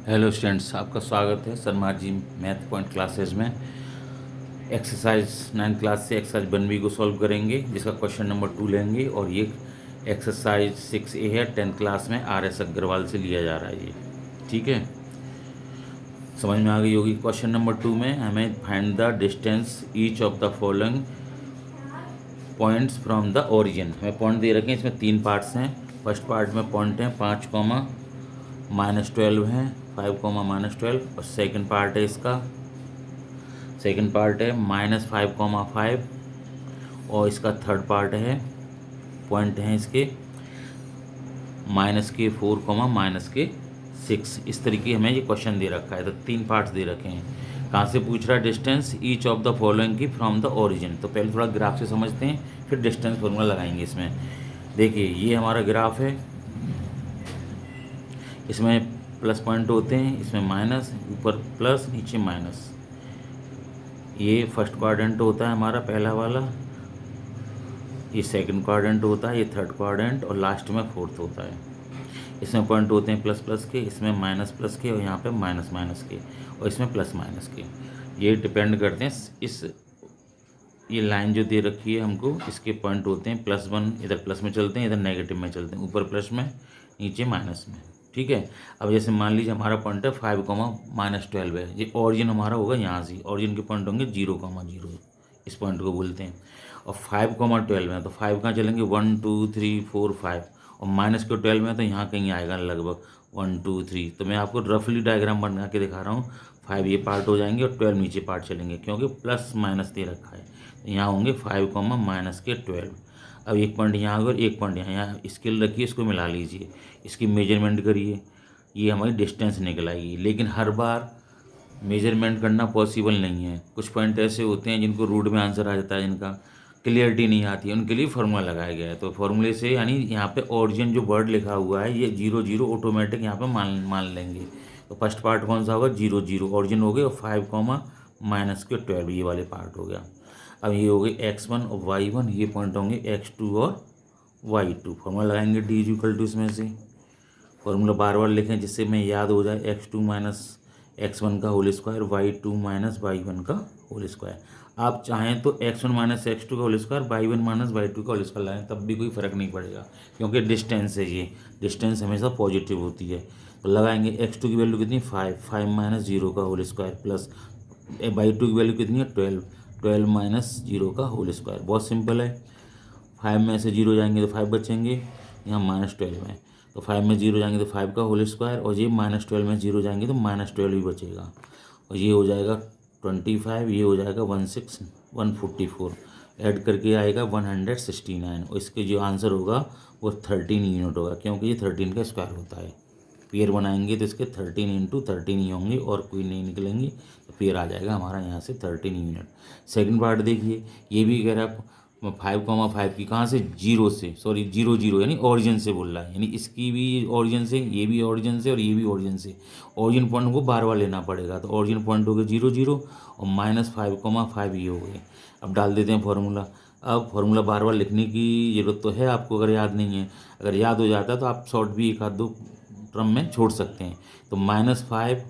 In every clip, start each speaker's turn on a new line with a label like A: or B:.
A: Hello students, आपका स्वागत है Sharma ji math point classes में। एक्सरसाइज 9 क्लास से एक्सरसाइज 1B को सॉल्व करेंगे, जिसका क्वेश्चन नंबर 2 लेंगे। और ये एक्सरसाइज 6A है, 10th क्लास में RS अग्रवाल से लिया जा रहा है ये। ठीक है, समझ में आ गई होगी। क्वेश्चन नंबर 2 में हमें find the distance each of the following points from the origin. हमें पॉइंट दे रखे हैं, इसमें 3 पार्ट्स हैं। फर्स्ट पार्ट में पॉइंट है 5, -12 है, 5, -12। और सेकंड पार्ट है इसका, सेकंड पार्ट है -5, और इसका थर्ड पार्ट है, पॉइंट हैं इसके -4, -6। इस तरीके हमें ये क्वेश्चन दे रखा है। तो 3 पार्ट्स दे रखे हैं। कहाँ से पूछ रहा है? Distance each of the following की फ्रॉम द ओरिजिन। तो पहले थोड़ा ग्राफ से समझते हैं, फिर डिस्टेंस फॉर्मूला लगाएंगे इसमें। देखिए, ये हमारा ग्राफ है। इसमें प्लस पॉइंट होते हैं, इसमें माइनस, ऊपर प्लस, नीचे माइनस। ये फर्स्ट क्वाड्रेंट होता है हमारा, पहला वाला। ये सेकंड क्वाड्रेंट होता है, ये थर्ड क्वाड्रेंट, और लास्ट में फोर्थ होता है। इसमें पॉइंट होते हैं प्लस प्लस के, इसमें माइनस प्लस के, और यहाँ पे माइनस माइनस के, और इसमें प्लस माइनस के। ये डिपेंड करते हैं इस ये लाइन जो दे रखी है हमको, इसके पॉइंट होते हैं +1, इधर प्लस में चलते हैं, इधर नेगेटिव में चलते हैं, ऊपर प्लस में, नीचे माइनस में। ठीक है। अब जैसे मान लीजिए हमारा पॉइंट है 5, -12 है। ये ऑरिजिन हमारा होगा यहाँ से। ऑरिजिन के पॉइंट होंगे 0, 0, इस पॉइंट को बोलते हैं। और 5, 12 है, तो 5 कहाँ चलेंगे? 1, 2, 3, 4, 5। और -12 में तो यहाँ कहीं आएगा लगभग 1, 2, 3। तो मैं आपको रफली डायग्राम बना के दिखा रहा हूँ। 5 ये पार्ट हो जाएंगे और 12 नीचे पार्ट चलेंगे, क्योंकि प्लस माइनस दे रखा है। तो यहाँ होंगे 5, -12। अब एक पॉइंट यहाँ होगा और एक पॉइंट यहाँ स्केल रखिए, इसको मिला लीजिए, इसकी मेजरमेंट करिए। ये हमारी डिस्टेंस निकल आएगी। लेकिन हर बार मेजरमेंट करना पॉसिबल नहीं है। कुछ पॉइंट ऐसे होते हैं जिनको रूट में आंसर आ जाता है, जिनका क्लियरिटी नहीं आती है, उनके लिए फार्मूला लगाया गया है। तो फार्मूले से, यानी यहाँ पे ओरिजिन जो वर्ड लिखा हुआ है, ये 0, 0 ऑटोमेटिक यहाँ पे मान लेंगे। तो फर्स्ट पार्ट कौन सा होगा? 0, 0 ओरिजिन हो गया, और 5, -12 ये वाले पार्ट हो गया। अब ये हो गए x1 और y1, ये पॉइंट होंगे x2 और y2। फॉर्मूला लगाएंगे d = इसमें से। फॉर्मूला बार बार लिखें जिससे मैं याद हो जाए। x2 - x1 का होल स्क्वायर, y2 - y1 का होल स्क्वायर। आप चाहें तो x1 - x2 का होल स्क्वायर, y1 - y2 का होल स्क्वायर लाएँ, तब भी कोई फ़र्क नहीं पड़ेगा, क्योंकि डिस्टेंस है। ये डिस्टेंस हमेशा पॉजिटिव होती है। तो लगाएंगे x2 की वैल्यू कितनी? 5, 5 - 0 का होल स्क्वायर, प्लस y2 की वैल्यू कितनी है? 12, 12 - 0 का होल स्क्वायर। बहुत सिंपल है। 5 में से 0 जाएंगे तो 5 बचेंगे, यहाँ -12 है, तो 5 में 0 जाएंगे तो 5 का होल स्क्वायर, और ये -12 में 0 जाएंगे तो -12 ही बचेगा। और ये हो जाएगा 25, ये हो जाएगा 144, ऐड करके आएगा 169। और इसके जो आंसर होगा वो 13 यूनिट होगा, क्योंकि ये 13 का स्क्वायर होता है। पेयर बनाएंगे तो इसके 13 × 13 ही होंगे, और कोई नहीं निकलेंगे। तो पेयर आ जाएगा हमारा यहाँ से 13 यूनिट। सेकंड पार्ट देखिए, ये भी कह रहा है 5, 5 की कहाँ से? 0 से, सॉरी 0, 0 यानी ओरिजिन से बोल रहा है। यानी इसकी भी ओरिजिन से, ये भी ओरिजिन से, और ये भी ओरिजिन से। ओरिजिन पॉइंट को बार बार लेना पड़ेगा। तो ओरिजिन पॉइंट हो गए 0, 0, और -5, 5 ये हो गए। अब डाल देते हैं फार्मूला। अब फार्मूला बार बार लिखने की ज़रूरत तो है आपको, अगर याद नहीं है। अगर याद हो जाता है तो आप शॉर्ट भी एक आध दो टर्म में छोड़ सकते हैं। तो -5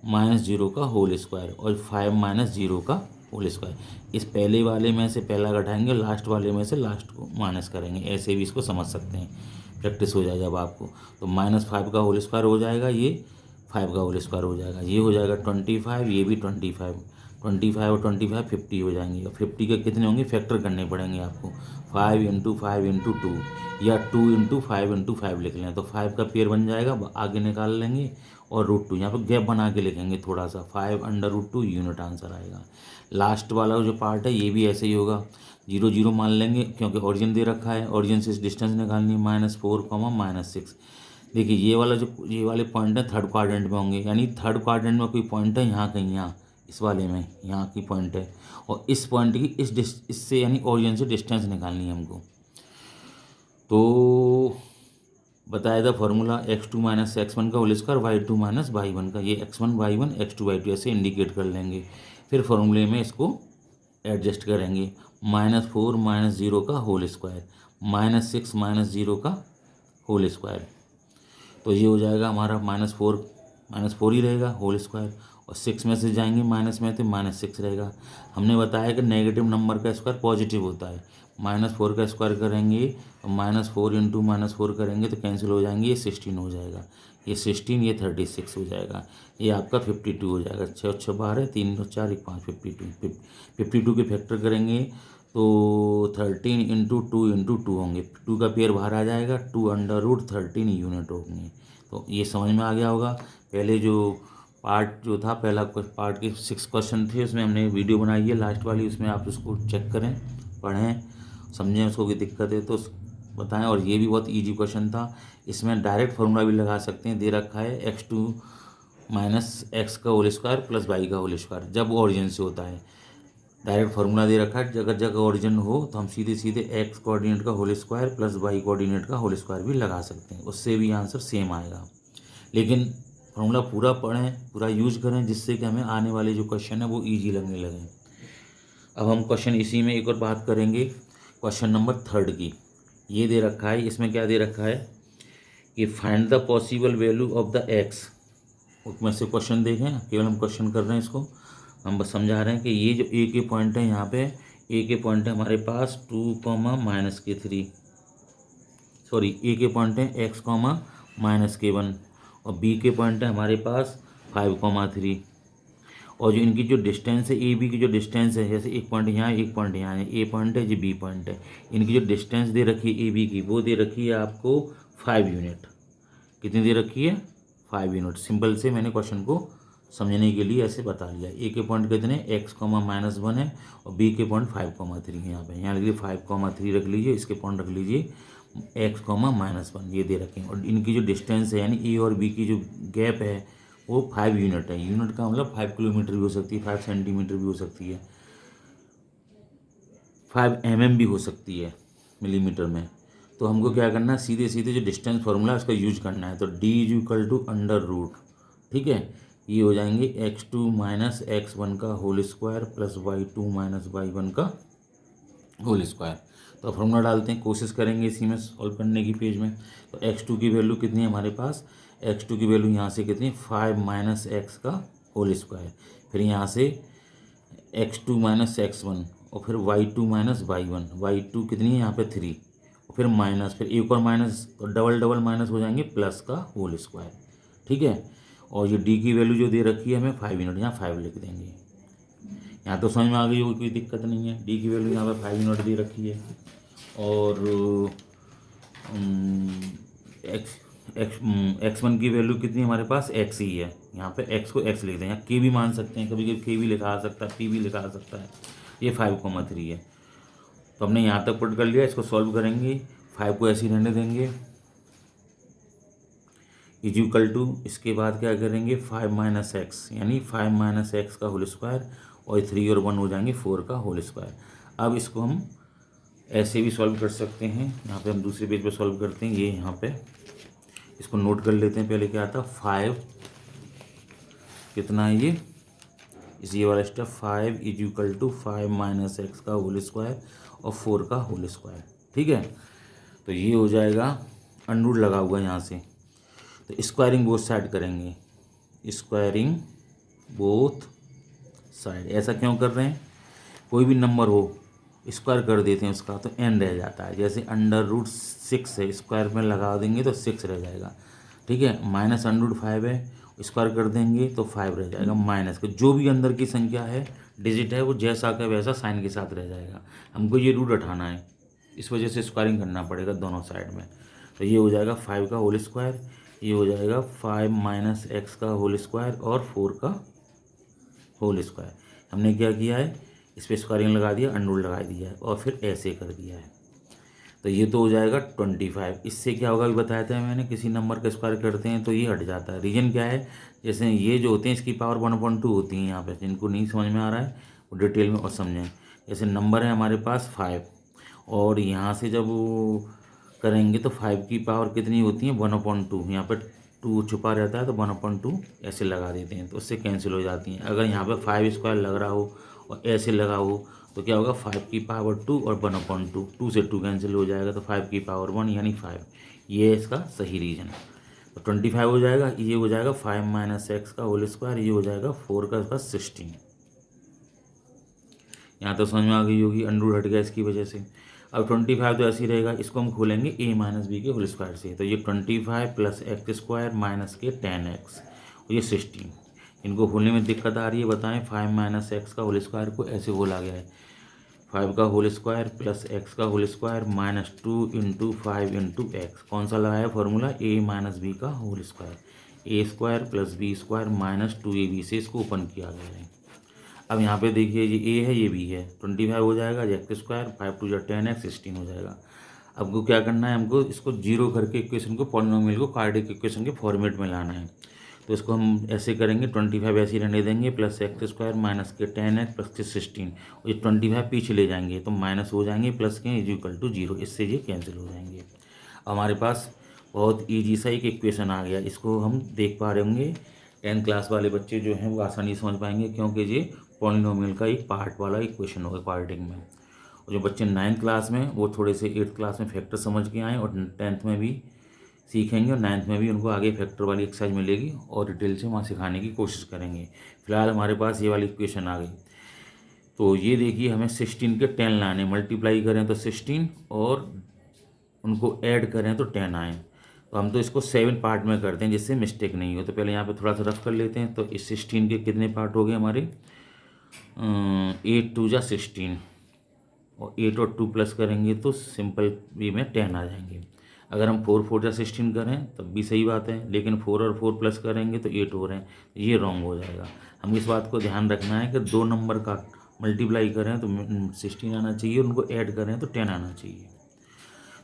A: - 0 का होल स्क्वायर, और 5 - 0 का होल स्क्वायर। इस पहले वाले में से पहला घटाएंगे, लास्ट वाले में से लास्ट को माइनस करेंगे। ऐसे भी इसको समझ सकते हैं, प्रैक्टिस हो जाए जब आपको। तो -5 का होल स्क्वायर हो जाएगा, ये 5 का होल स्क्वायर हो जाएगा, ये हो जाएगा 25, ये भी 25, 25 और 25 50 हो जाएंगे। और 50 के कितने होंगे? फैक्टर करने पड़ेंगे आपको। 5 × 5 × 2, या 2 × 5 × 5 लिख लें, तो 5 का पेयर बन जाएगा, आगे निकाल लेंगे। और √2 यहाँ पर गैप बना के लिखेंगे थोड़ा सा, 5/√2 यूनिट आंसर आएगा। लास्ट वाला जो पार्ट है ये भी ऐसे ही होगा, 0, 0 मान लेंगे, क्योंकि ओरिजिन दे रखा है। ओरिजिन से डिस्टेंस निकालनी है, -4, -6। देखिए, ये वाले पॉइंट है थर्ड क्वाड्रेंट में होंगे, यानी थर्ड क्वाड्रेंट में कोई पॉइंट है यहाँ कहीं, यहाँ इस वाले में यहाँ की पॉइंट है। और इस पॉइंट की इससे यानी ओरिजिन से डिस्टेंस निकालनी है हमको। तो बताया था फार्मूला x2 - x1 का होल स्क्वायर, y2 - y1 का। ये x1 y1 x2 y2 ऐसे इंडिकेट कर लेंगे। फिर फार्मूले में इसको एडजस्ट करेंगे। -4 - 0 का होल स्क्वायर, -6 - 0 का होल स्क्वायर। तो ये हो जाएगा हमारा -4 -4 ही रहेगा होल स्क्वायर, और 6 में से जाएंगे माइनस में तो -6 रहेगा। हमने बताया कि नेगेटिव नंबर का स्क्वायर पॉजिटिव होता है। -4 का स्क्वायर करेंगे और -4 इंटू -4 करेंगे तो कैंसिल हो जाएंगे, ये 16 हो जाएगा, ये 16, ये 36 हो जाएगा, ये आपका 52 हो जाएगा। 6 और 6 12, 3 और 4 1 5, 52। 52 के फैक्टर करेंगे तो 13 इंटू 2 होंगे, 2 का पेयर बाहर आ जाएगा, 2√13 यूनिट होंगे। तो ये समझ में आ गया होगा। पहले जो पार्ट जो था, पहला पार्ट के 6 क्वेश्चन थे, उसमें हमने वीडियो बनाई है लास्ट वाली, उसमें आप उसको चेक करें, पढ़ें, समझें, उसको कोई दिक्कत है तो बताएं। और ये भी बहुत इजी क्वेश्चन था, इसमें डायरेक्ट फार्मूला भी लगा सकते हैं। दे रखा है x2 - x का होल स्क्वायर प्लस y का होल स्क्वायर, जब ओरिजिन से होता है डायरेक्ट फार्मूला दे रखा है। अगर जगह ओरिजिन हो तो हम सीधे सीधे x कोऑर्डिनेट का whole square plus y coordinate का होल स्क्वायर भी लगा सकते हैं, उससे भी आंसर सेम आएगा। लेकिन फार्मूला पूरा पढ़ें, पूरा यूज करें, जिससे कि हमें आने वाले जो क्वेश्चन है वो ईजी लगने लगे। अब हम क्वेश्चन इसी में एक और बात करेंगे, क्वेश्चन नंबर 3 की। ये दे रखा है, इसमें क्या दे रखा है कि find the possible value of the x। उसमें से क्वेश्चन देखें, केवल हम क्वेश्चन कर रहे हैं, इसको हम बस समझा रहे हैं कि ये जो ए के पॉइंट है, यहाँ पे ए के पॉइंट है हमारे पास 2, -3, सॉरी ए के पॉइंट है x, -1, और बी के पॉइंट है हमारे पास 5, 3। और जो इनकी जो डिस्टेंस है, ए बी की जो डिस्टेंस है, जैसे एक पॉइंट यहाँ, एक पॉइंट यहाँ है, ए पॉइंट है, जो बी पॉइंट है, इनकी जो डिस्टेंस दे रखी है ए बी की, वो दे रखी है आपको 5 यूनिट। कितनी दे रखी है? 5 यूनिट। सिंपल से मैंने क्वेश्चन को समझने के लिए ऐसे बता लिया। ए के पॉइंट कितने, x, -1 है, और बी के पॉइंट 5, 3 है। यहाँ लिख लीजिए 5, 3 रख लीजिए, इसके पॉइंट रख लीजिए x, -1, ये दे रखें। और इनकी जो डिस्टेंस है, यानी ए और बी की जो गैप है वो 5 यूनिट है। यूनिट का मतलब 5 किलोमीटर भी हो सकती है, 5 सेंटीमीटर भी हो सकती है, 5 mm भी हो सकती है मिलीमीटर में। तो हमको क्या करना है, सीधे सीधे जो डिस्टेंस फार्मूला है उसका यूज करना है। तो d = ठीक है, ये हो जाएंगे x2 - x1 का whole square plus y2 - y1 का होल स्क्वायर। तो फार्मूला डालते हैं, कोशिश करेंगे इसी में सॉल्व करने की पेज में। तो x2 की वैल्यू कितनी है हमारे पास, x2 की वैल्यू यहाँ से कितनी, 5 - x का होल स्क्वायर, फिर यहाँ से x2 - x1, और फिर y2 - y1, y2 कितनी है यहाँ पे 3, और फिर माइनस, फिर एक और माइनस, तो डबल डबल माइनस हो जाएंगे प्लस का होल स्क्वायर। ठीक है, और ये d की वैल्यू जो दे रखी है हमें 5 यूनिट, यहाँ 5 लिख देंगे। यहाँ तो समझ में आ गई होगी, कोई दिक्कत नहीं है। d की वैल्यू यहाँ पे 5 यूनिट दे रखी है, और x1 की वैल्यू कितनी हमारे पास, x ही है। यहाँ पे x को x लिख दें, यहाँ k भी मान सकते हैं, कभी कभी k भी लिखा आ सकता है, p भी लिखा आ सकता है। ये 5, 3 है। तो हमने यहाँ तक पुट कर लिया, इसको सॉल्व करेंगे, 5 को ऐसे ही रहने देंगे, = इसके बाद क्या करेंगे, 5 - x, यानी 5 - x का होल स्क्वायर, और 3 और 1 हो जाएंगे 4 का होल स्क्वायर। अब इसको हम ऐसे भी सॉल्व कर सकते हैं, यहाँ पे हम दूसरे पेज पे सॉल्व करते हैं। ये यहाँ पे इसको नोट कर लेते हैं, पहले क्या था 5, कितना है ये वाला स्टेप, 5 = 5 - x का होल स्क्वायर और 4 का होल स्क्वायर। ठीक है, तो ये हो जाएगा, अंडर लगा हुआ यहाँ से, तो स्क्वायरिंग बोथ साइड करेंगे, स्क्वायरिंग बोथ साइड। ऐसा क्यों कर रहे हैं, कोई भी नंबर हो स्क्वायर कर देते हैं उसका तो n रह जाता है। जैसे √6 है, स्क्वायर में लगा देंगे तो 6 रह जाएगा। ठीक है, -√5 है, स्क्वायर कर देंगे तो 5 रह जाएगा। माइनस का जो भी अंदर की संख्या है, डिजिट है, वो जैसा का वैसा साइन के साथ रह जाएगा। हमको ये रूट हटाना है, इस वजह से स्क्वायरिंग करना पड़ेगा दोनों साइड में। तो ये हो जाएगा 5 का होल स्क्वायर, ये हो जाएगा 5 - x का होल स्क्वायर और 4 का होल स्क्वायर। हमने क्या किया है, इस पर स्क्वायरिंग लगा दिया, अंडर लगा दिया है, और फिर ऐसे कर दिया है। तो ये तो हो जाएगा 25। इससे क्या होगा, अभी बताया था मैंने, किसी नंबर का स्क्वायर करते हैं तो ये हट जाता है। रीजन क्या है, जैसे ये जो होते हैं इसकी पावर 1/2 होती है। यहाँ पे जिनको नहीं समझ में आ रहा है वो डिटेल में और समझें। जैसे नंबर है हमारे पास 5, और यहाँ से जब वो करेंगे तो 5 की पावर कितनी होती है, 1/2। यहाँ पर 2 छुपा रहता है तो 1/2 ऐसे लगा देते हैं, तो उससे कैंसिल हो जाती हैं। अगर यहाँ पर 5 स्क्वायर लग रहा हो और ऐसे लगा हो तो क्या होगा, 5 की पावर 2 और 1/2, 2 से 2 कैंसिल हो जाएगा, तो 5 की पावर 1 यानी 5। ये है इसका सही रीजन। तो 25 हो जाएगा, ये हो जाएगा 5 माइनस एक्स का होल स्क्वायर, ये हो जाएगा 4 का 16। यहाँ तो समझ में आ गई होगी, अंडर हट गया इसकी वजह से। अब 25 तो ऐसे ही रहेगा, इसको हम खोलेंगे a माइनस बी के होल स्क्वायर से। तो ये 25 प्लस एक्स स्क्वायर माइनस के 10x और ये 16। इनको खोलने में दिक्कत आ रही है, बताएं। 5 माइनस एक्स का होल स्क्वायर को ऐसे खोला गया है, 5 का होल स्क्वायर प्लस एक्स का whole square minus 2 into 5 into x. कौन सा लगाया फॉर्मूला? a माइनस बी का whole square, a square plus b square minus 2ab से इसको ओपन किया गया है। अब यहाँ पे देखिए, ये ए है ये बी है, 25 हो जाएगा, एक्स स्क्वायर 5 टू जा 10x 16 हो जाएगा। अब को क्या करना है, हमको इसको जीरो करके इक्वेशन को पॉलिनोमियल को क्वाड्रेटिक इक्वेशन के फॉर्मेट में लाना है। तो इसको हम ऐसे करेंगे, 25 ऐसे ही रहने देंगे, प्लस एक्स स्क्वायर माइनस के 10x प्लस के 16, और ये 25 पीछे ले जाएंगे तो माइनस हो जाएंगे, प्लस के इज इक्वल टू 0, इससे ये कैंसिल हो जाएंगे। हमारे पास बहुत ईजी सा एक इक्वेशन आ गया, इसको हम देख पा रहे होंगे। 10th क्लास वाले बच्चे जो हैं वो आसानी से समझ पाएंगे, क्योंकि ये पॉलिनोमियल का एक पार्ट वाला इक्वेशन होगा क्वाड्रेटिक में। और जो बच्चे 9th क्लास में, वो थोड़े से 8th क्लास में फैक्टर समझ के आएँ और 10th में भी सीखेंगे, और 9th में भी उनको आगे फैक्टर वाली एक्सरसाइज मिलेगी और डिटेल से वहाँ सिखाने की कोशिश करेंगे। फिलहाल हमारे पास ये वाली इक्वेशन आ गई। तो ये देखिए, हमें 16 के 10 लाने, मल्टीप्लाई करें तो 16 और उनको ऐड करें तो 10 आए। तो हम तो इसको 7 पार्ट में करते हैं जिससे मिस्टेक नहीं हो। तो पहले यहाँ पे थोड़ा सा रफ कर लेते हैं। तो इस 16 के कितने पार्ट हो गए हमारे? 8 2 जा 16, और 8 और 2 प्लस करेंगे तो सिंपल वे में 10 आ जाएंगे। अगर हम 4 4 जा 16 करें तब भी सही बात है, लेकिन 4 और 4 प्लस करेंगे तो 8 हो रहे हैं, ये रॉन्ग हो जाएगा। हम इस बात को ध्यान रखना है कि दो नंबर का मल्टीप्लाई करें तो 16 आना चाहिए, उनको ऐड करें तो 10 आना चाहिए।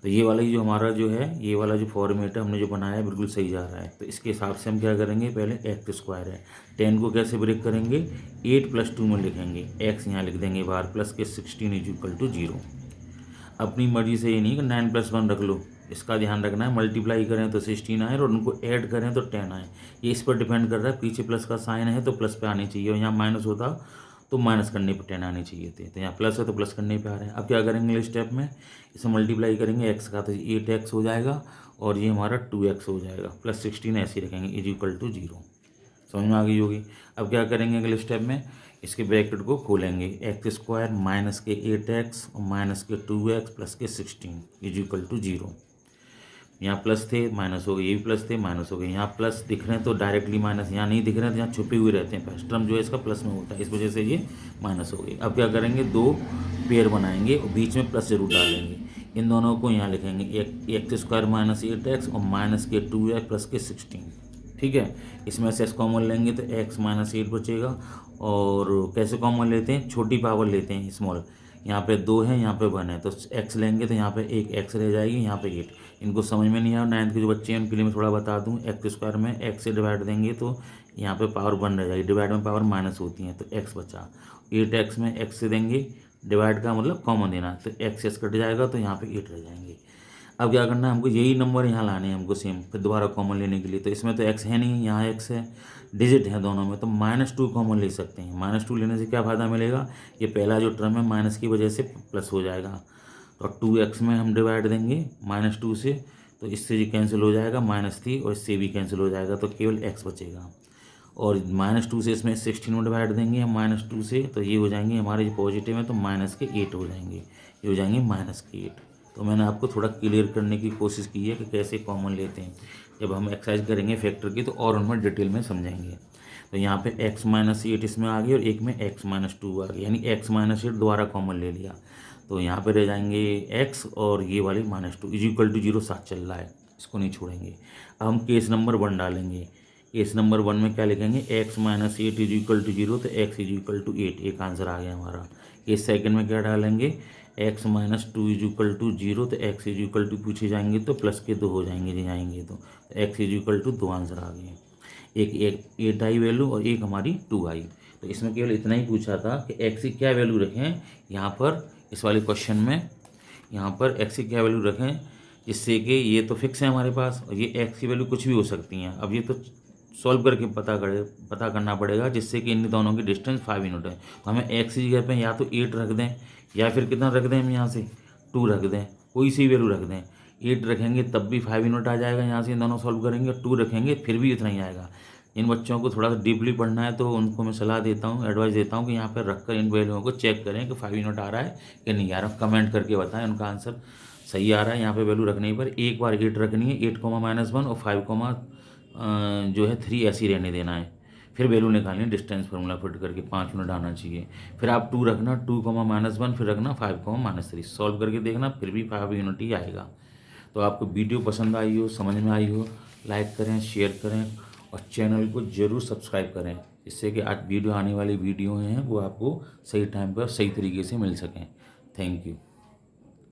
A: तो ये वाला जो हमारा जो है, ये वाला जो फॉर्मेट है हमने जो बनाया है बिल्कुल सही जा रहा है। तो इसके हिसाब से हम क्या करेंगे, पहले एक्स स्क्वायर है, 10 को कैसे ब्रेक करेंगे, 8 प्लस 2 में लिखेंगे, एक्स यहाँ लिख देंगे बाहर, प्लस के 16 इज इक्वल टू 0। अपनी मर्जी से ये नहीं कि 9 प्लस 1 रख लो, इसका ध्यान रखना है। मल्टीप्लाई करें तो 16 आए और उनको ऐड करें तो 10 आए, ये इस पर डिपेंड कर रहा है। पीछे प्लस का साइन है तो प्लस पे आनी चाहिए, और यहाँ माइनस होता तो माइनस करने पे 10 आने चाहिए थे। तो यहाँ प्लस है तो प्लस करने पे आ रहे हैं। अब क्या करेंगे अगले स्टेप में, इसे मल्टीप्लाई करेंगे एक्स का, तो 8x हो जाएगा और ये हमारा 2x हो जाएगा, प्लस 16 ऐसे ही रखेंगे इज इक्वल टू 0। समझ में आ गई होगी। अब क्या करेंगे अगले स्टेप में, इसके ब्रैकेट को खोलेंगे, एक्स स्क्वायर माइनस के 8x और माइनस के 2x प्लस के 16 इज इक्वल टू 0। यहाँ प्लस थे माइनस हो गए, ये भी प्लस थे माइनस हो गए, यहाँ प्लस दिख रहे हैं तो डायरेक्टली माइनस, यहाँ नहीं दिख रहे हैं तो यहाँ छुपे हुए रहते हैं, फर्स्ट टर्म जो है इसका प्लस में होता है, इस वजह से ये माइनस हो गई। अब क्या करेंगे, दो पेयर बनाएंगे और बीच में प्लस जरूर डालेंगे, इन दोनों को यहाँ लिखेंगे, एक्स स्क्वायर माइनस 8x और माइनस के 2x प्लस के 16। ठीक है, इसमें से एक्स कॉमन लेंगे तो एक्स माइनस 8 बचेगा। और कैसे कॉमन लेते हैं, छोटी पावर लेते हैं स्मॉल, यहाँ पे 2 है यहाँ पे 1 है, तो x लेंगे तो यहाँ पे एक x रह जाएगी, यहाँ पे 8। इनको समझ में नहीं आया, 9th के जो बच्चे हैं उनके लिए मैं थोड़ा बता दूँ। एक्स स्क्वायर में x से डिवाइड देंगे तो यहाँ पे पावर 1 रह जाएगी, डिवाइड में पावर माइनस होती है तो x बचा। 8x में x से देंगे, डिवाइड का मतलब कॉमन देना, तो x कट जाएगा तो यहाँ पे 8 रह जाएंगे। अब क्या करना है, हमको यही नंबर यहाँ लाने हैं हमको सेम, फिर दोबारा कॉमन लेने के लिए। तो इसमें तो x है नहीं, यहाँ x है, डिजिट है दोनों में, तो -2 कॉमन ले सकते हैं। -2 लेने से क्या फ़ायदा मिलेगा, ये पहला जो टर्म है माइनस की वजह से प्लस हो जाएगा, तो 2x में हम डिवाइड देंगे -2 से, तो इससे ये कैंसिल हो जाएगा -3, और इससे भी कैंसिल हो जाएगा, तो केवल x बचेगा। और -2 से इसमें 16 में डिवाइड देंगे हम -2 से, तो ये हो जाएंगे हमारे जो पॉजिटिव है तो -8 हो जाएंगे, ये हो जाएंगे -8। तो मैंने आपको थोड़ा क्लियर करने की कोशिश की है कि कैसे कॉमन लेते हैं। जब हम एक्सरसाइज करेंगे फैक्टर की तो और उनमें डिटेल में समझेंगे। तो यहाँ पे x माइनस 8 इसमें आ गई और एक में x माइनस 2 आ गई, यानी x माइनस 8 दोबारा कॉमन ले लिया, तो यहाँ पे रह जाएंगे x और ये वाली -2 इज इक्वल टू 0 साथ चल रहा है, इसको नहीं छोड़ेंगे। अब हम केस नंबर 1 डालेंगे। केस नंबर 1 में क्या लिखेंगे, x minus 8 is equal to 0, तो x इज इक्वल टू 8, एक आंसर आ गया हमारा। केस सेकंड में क्या डालेंगे, x minus 2 is equal to 0, तो x इज इक्वल टू पूछे जाएंगे तो प्लस के 2 हो जाएंगे, जी जाएंगे तो x is equal to 2 answer आ गए। एक 8 आई वैल्यू और एक हमारी 2 आई। तो इसमें केवल इतना ही पूछा था कि x की क्या वैल्यू रखें, यहाँ पर इस वाले क्वेश्चन में यहाँ पर x की क्या वैल्यू रखें, जिससे कि ये तो फिक्स है हमारे पास और ये x की वैल्यू कुछ भी हो सकती हैं। अब ये तो सॉल्व करके पता करना पड़ेगा, जिससे कि इन दोनों की डिस्टेंस 5 यूनिट है। तो हमें x की जगह पे या तो 8 रख दें या फिर कितना रख दें, हम यहाँ से 2 रख दें, कोई सी वैल्यू रख दें। 8 रखेंगे तब भी 5 यूनिट आ जाएगा, यहाँ से इन दोनों सॉल्व करेंगे। 2 रखेंगे फिर भी इतना ही आएगा। इन बच्चों को थोड़ा सा डीपली पढ़ना है तो उनको मैं सलाह देता हूँ, एडवाइस देता हूँ कि यहाँ पर रख कर इन वैल्यूओं को चेक करें कि 5 यूनिट आ रहा है कि नहीं आ रहा। कमेंट करके बताएं उनका आंसर सही आ रहा है। यहाँ पे वैल्यू रखने पर एक बार 8 रखनी है, 8 -1 और 5 जो है 3 ऐसे ही रहने देना है। फिर वैल्यू निकालनी है डिस्टेंस फार्मूला फिट करके, 5 यूनिट आना चाहिए। फिर आप 2 रखना, 2 -1 फिर रखना 5 -3, सॉल्व करके देखना फिर भी 5 यूनिट ही आएगा। तो आपको वीडियो पसंद आई हो, समझ में आई हो, लाइक करें, शेयर करें और चैनल को ज़रूर सब्सक्राइब करें, जिससे कि आज वीडियो आने वाली वीडियो हैं वो आपको सही टाइम पर सही तरीके से मिल सकें। Thank you.